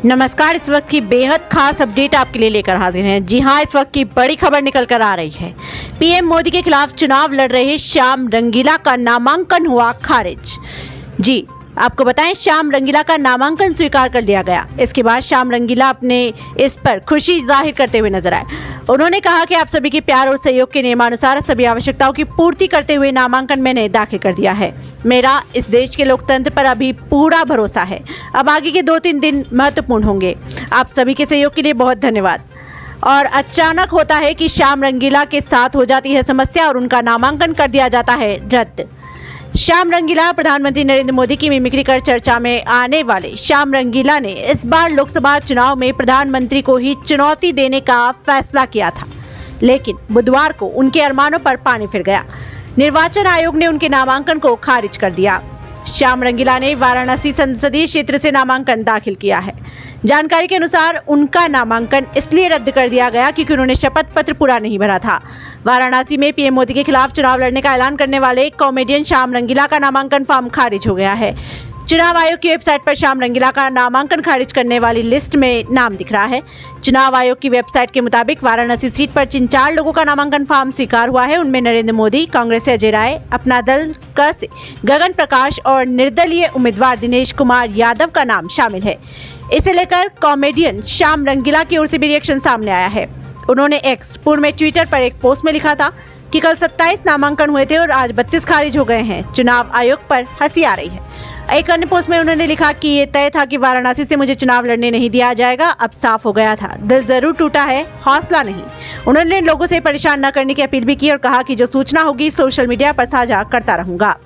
नमस्कार। इस वक्त की बेहद खास अपडेट आपके लिए लेकर हाजिर हैं। जी हां, इस वक्त की बड़ी खबर निकल कर आ रही है। पीएम मोदी के खिलाफ चुनाव लड़ रहे श्याम रंगीला का नामांकन हुआ खारिज। जी आपको बताएं, श्याम रंगीला का नामांकन स्वीकार कर लिया गया। इसके बाद श्याम रंगीला अपने इस पर खुशी जाहिर करते हुए नजर आए। उन्होंने कहा कि आप सभी के प्यार और सहयोग के नियमानुसार सभी आवश्यकताओं की पूर्ति करते हुए नामांकन मैंने दाखिल कर दिया है। मेरा इस देश के लोकतंत्र पर अभी पूरा भरोसा है। अब आगे के 2-3 दिन महत्वपूर्ण होंगे। आप सभी के सहयोग के लिए बहुत धन्यवाद। और अचानक होता है कि श्याम रंगीला के साथ हो जाती है समस्या और उनका नामांकन कर दिया जाता है रद्द। श्याम रंगीला प्रधानमंत्री नरेंद्र मोदी की मिमिक्री कर चर्चा में आने वाले श्याम रंगीला ने इस बार लोकसभा चुनाव में प्रधानमंत्री को ही चुनौती देने का फैसला किया था, लेकिन बुधवार को उनके अरमानों पर पानी फिर गया। निर्वाचन आयोग ने उनके नामांकन को खारिज कर दिया। श्याम रंगीला ने वाराणसी संसदीय क्षेत्र से नामांकन दाखिल किया है। जानकारी के अनुसार उनका नामांकन इसलिए रद्द कर दिया गया क्योंकि उन्होंने शपथ पत्र पूरा नहीं भरा था। वाराणसी में पीएम मोदी के खिलाफ चुनाव लड़ने का ऐलान करने वाले कॉमेडियन श्याम रंगीला का नामांकन फॉर्म खारिज हो गया है। चुनाव आयोग की वेबसाइट पर श्याम रंगीला का नामांकन खारिज करने वाली लिस्ट में नाम दिख रहा है। चुनाव आयोग की वेबसाइट के मुताबिक वाराणसी सीट पर जिन 4 लोगों का नामांकन फॉर्म स्वीकार हुआ है, उनमें नरेंद्र मोदी, कांग्रेस से अजय राय, अपना दल क से गगन प्रकाश और निर्दलीय उम्मीदवार दिनेश कुमार यादव का नाम शामिल है। इसे लेकर कॉमेडियन श्याम रंगीला की ओर से भी रिएक्शन सामने आया है। उन्होंने एक्स पूर्व में ट्विटर पर एक पोस्ट में लिखा था कि कल 27 नामांकन हुए थे और आज 32 खारिज हो गए हैं। चुनाव आयोग पर हंसी आ रही है। एक अन्य पोस्ट में उन्होंने लिखा कि ये तय था कि वाराणसी से मुझे चुनाव लड़ने नहीं दिया जाएगा। अब साफ हो गया था, दिल जरूर टूटा है, हौसला नहीं। उन्होंने लोगों से परेशान न करने की अपील भी की और कहा कि जो सूचना होगी सोशल मीडिया पर साझा करता रहूंगा।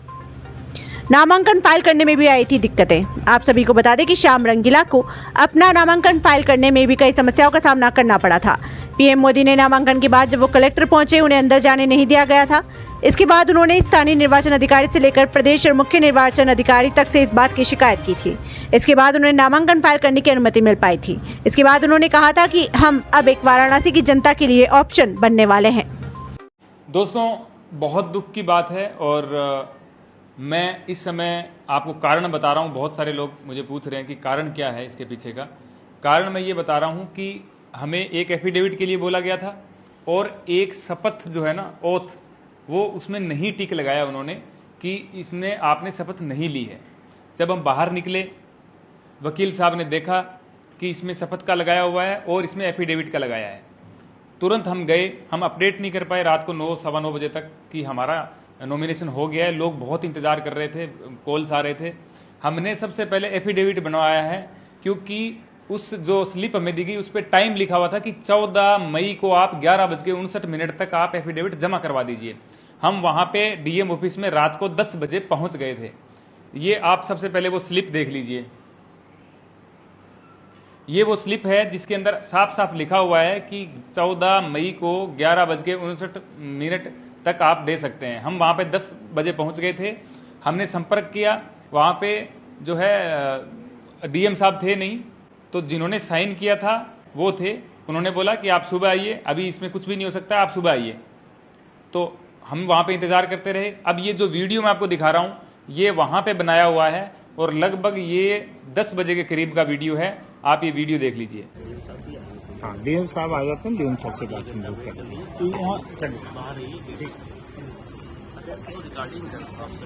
नामांकन फाइल करने में भी आई थी दिक्कतें। आप सभी को बता दें कि श्याम रंगीला को अपना नामांकन फाइल करने में भी कई समस्याओं का सामना करना पड़ा था। पीएम मोदी ने नामांकन के बाद जब वो कलेक्टर पहुंचे, उन्हें अंदर जाने नहीं दिया गया था। इसके बाद उन्होंने स्थानीय निर्वाचन अधिकारी से लेकर प्रदेश और मुख्य निर्वाचन अधिकारी तक से इस बात की शिकायत की थी। इसके बाद उन्हें नामांकन फाइल करने की अनुमति मिल पाई थी। इसके बाद उन्होंने कहा था कि हम अब एक वाराणसी की जनता के लिए ऑप्शन बनने वाले हैं। दोस्तों, बहुत दुख की बात है और मैं इस समय आपको कारण बता रहा हूं। बहुत सारे लोग मुझे पूछ रहे हैं कि कारण क्या है इसके पीछे का। कारण मैं ये बता रहा हूं कि हमें एक एफिडेविट के लिए बोला गया था और एक शपथ जो है ना, ओथ, वो उसमें नहीं टिक लगाया उन्होंने कि इसमें आपने शपथ नहीं ली है। जब हम बाहर निकले, वकील साहब ने देखा कि इसमें शपथ का लगाया हुआ है और इसमें एफिडेविट का लगाया है। तुरंत हम गए, हम अपडेट नहीं कर पाए रात को 9, सवा 9 बजे तक कि हमारा नॉमिनेशन हो गया है। लोग बहुत इंतजार कर रहे थे, कॉल्स आ रहे थे। हमने सबसे पहले एफिडेविट बनवाया है क्योंकि उस जो स्लिप हमें दी गई उस पर टाइम लिखा हुआ था कि 14 मई को आप 11:59 तक आप एफिडेविट जमा करवा दीजिए। हम वहां पे डीएम ऑफिस में रात को 10 बजे पहुंच गए थे। ये आप सबसे पहले वो स्लिप देख लीजिए। ये वो स्लिप है जिसके अंदर साफ साफ लिखा हुआ है कि 14 मई को 11:59 तक आप दे सकते हैं। हम वहां पे 10 बजे पहुंच गए थे। हमने संपर्क किया, वहां पे जो है डीएम साहब थे नहीं, तो जिन्होंने साइन किया था वो थे। उन्होंने बोला कि आप सुबह आइए, अभी इसमें कुछ भी नहीं हो सकता, आप सुबह आइए। तो हम वहां पे इंतजार करते रहे। अब ये जो वीडियो मैं आपको दिखा रहा हूं, ये वहां पे बनाया हुआ है और लगभग ये 10 बजे के करीब का वीडियो है। आप ये वीडियो देख लीजिए। हाँ, डीएम साहब आ जाते हैं, डीएम साहब से बात हम लोग करेंगे।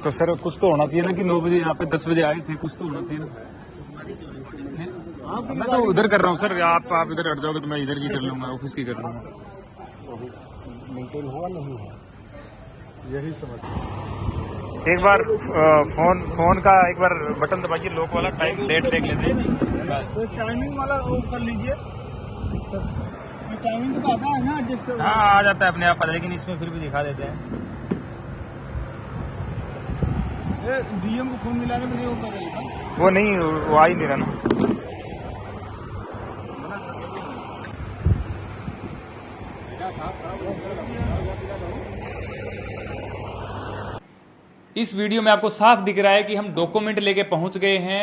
तो सर कुछ तो होना चाहिए ना कि 9 बजे यहाँ पे 10 बजे आए थे, कुछ तो होना चाहिए ना। मैं तो उधर कर रहा हूँ सर, आप इधर हट जाओगे तो मैं इधर की कर लूंगा, ऑफिस की कर लूंगा। मेंटेन हुआ नहीं है, यही समझ। एक बार फोन का एक बार बटन दबाइए, लॉक वाला, टाइम डेट देख लेते हैं। टाइमिंग वाला वो कर लीजिए। टाइमिंग तो आता है ना, जिससे हाँ आ जाता है अपने आप, लेकिन इसमें फिर भी दिखा देते हैं। डीएम को फोन मिलाने में नहीं होता, वो नहीं, वो आ ही नहीं रहा ना। इस वीडियो में आपको साफ दिख रहा है कि हम डॉक्यूमेंट लेके पहुंच गए हैं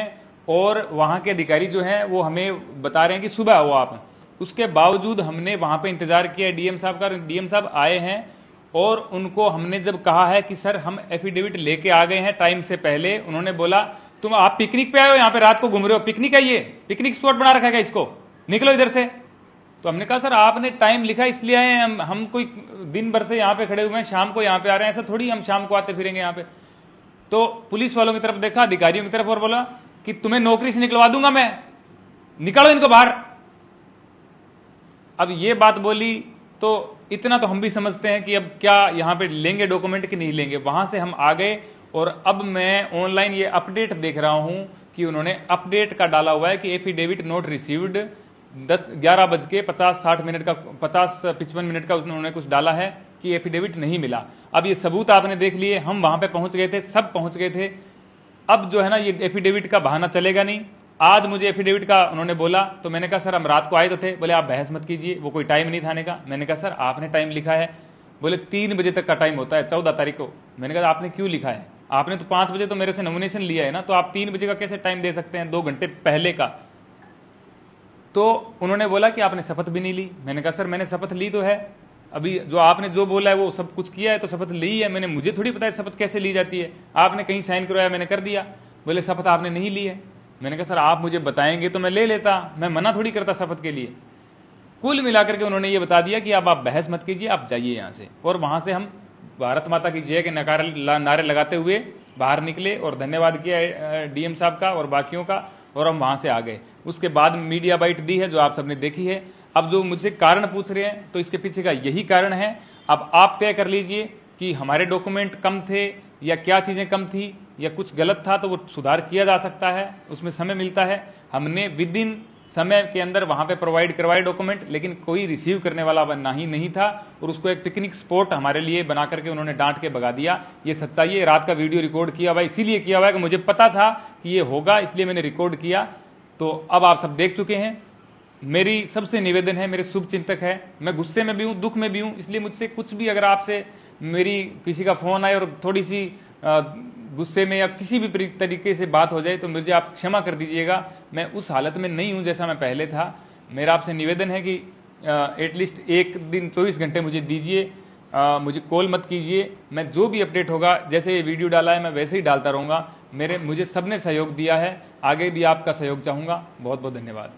और वहां के अधिकारी जो हैं वो हमें बता रहे हैं कि सुबह आओ आप। उसके बावजूद हमने वहां पे इंतजार किया डीएम साहब का। डीएम साहब आए हैं और उनको हमने जब कहा है कि सर हम एफिडेविट लेके आ गए हैं टाइम से पहले, उन्होंने बोला तुम आप पिकनिक पे आए हो, यहां पे रात को घूम रहे हो, पिकनिक है ये, पिकनिक स्पॉट बना रखा है इसको, निकलो इधर से। तो हमने कहा सर आपने टाइम लिखा इसलिए आए हैं, हम कोई दिन भर से यहां पे खड़े हुए हैं, शाम को यहां पे आ रहे हैं, ऐसा थोड़ी हम शाम को आते फिरेंगे यहां पे। तो पुलिस वालों की तरफ देखा, अधिकारियों की तरफ, और बोला कि तुम्हें नौकरी से निकलवा दूंगा मैं, निकालो इनको बाहर। अब ये बात बोली तो इतना तो हम भी समझते हैं कि अब क्या यहां पे लेंगे डॉक्यूमेंट कि नहीं लेंगे। वहां से हम आ गए और अब मैं ऑनलाइन ये अपडेट देख रहा हूं कि उन्होंने अपडेट का डाला हुआ है कि एफिडेविट नोट रिसीव्ड 11:50-60 का 50-55 मिनट का उन्होंने कुछ डाला है कि एफिडेविट नहीं मिला। अब ये सबूत आपने देख लिए, हम वहां पे पहुंच गए थे, सब पहुंच गए थे। अब जो है ना ये एफिडेविट का बहाना चलेगा नहीं। आज मुझे एफिडेविट का उन्होंने बोला तो मैंने कहा सर हम रात को आए तो थे। बोले आप बहस मत कीजिए, वो कोई टाइम नहीं था आने का। मैंने कहा सर आपने टाइम लिखा है। बोले 3 बजे तक का टाइम होता है 14 तारीख को। मैंने कहा आपने क्यों लिखा है, आपने तो 5 बजे तो मेरे से नॉमिनेशन लिया है ना, तो आप 3 बजे का कैसे टाइम दे सकते हैं, 2 घंटे पहले का। तो उन्होंने बोला कि आपने शपथ भी नहीं ली। मैंने कहा सर मैंने शपथ ली तो है, अभी जो आपने जो बोला है वो सब कुछ किया है तो शपथ ली है मैंने, मुझे थोड़ी पता है शपथ कैसे ली जाती है, आपने कहीं साइन करवाया मैंने कर दिया। बोले शपथ आपने नहीं ली है। मैंने कहा सर आप मुझे बताएंगे तो मैं ले लेता, मैं मना थोड़ी करता शपथ के लिए। कुल मिलाकर के उन्होंने ये बता दिया कि अब आप बहस मत कीजिए, आप जाइए यहां से। और वहां से हम भारत माता की जय के नारे लगाते हुए बाहर निकले और धन्यवाद किया डीएम साहब का और बाकियों का, और हम वहां से आ गए। उसके बाद मीडिया बाइट दी है जो आप सबने देखी है। अब जो मुझसे कारण पूछ रहे हैं तो इसके पीछे का यही कारण है। अब आप तय कर लीजिए कि हमारे डॉक्यूमेंट कम थे या क्या चीजें कम थी या कुछ गलत था, तो वो सुधार किया जा सकता है, उसमें समय मिलता है। हमने विद इन समय के अंदर वहां पे प्रोवाइड करवाए डॉक्यूमेंट, लेकिन कोई रिसीव करने वाला नहीं था और उसको एक पिकनिक स्पॉट हमारे लिए बना करके उन्होंने डांट के भगा दिया। ये सच्चाई है। रात का वीडियो रिकॉर्ड किया हुआ इसीलिए किया हुआ है कि मुझे पता था कि ये होगा, इसलिए मैंने रिकॉर्ड किया। तो अब आप सब देख चुके हैं। मेरी सबसे निवेदन है, मेरे शुभ चिंतक है, मैं गुस्से में भी हूं, दुख में भी हूं, इसलिए मुझसे कुछ भी अगर आपसे मेरी किसी का फोन आए और थोड़ी सी गुस्से में या किसी भी तरीके से बात हो जाए तो मुझे आप क्षमा कर दीजिएगा। मैं उस हालत में नहीं हूं जैसा मैं पहले था। मेरा आपसे निवेदन है कि एटलीस्ट एक दिन 24 घंटे मुझे दीजिए, मुझे कॉल मत कीजिए। मैं जो भी अपडेट होगा, जैसे ये वीडियो डाला है मैं वैसे ही डालता रहूंगा। मुझे सबने सहयोग दिया है, आगे भी आपका सहयोग चाहूंगा। बहुत बहुत धन्यवाद।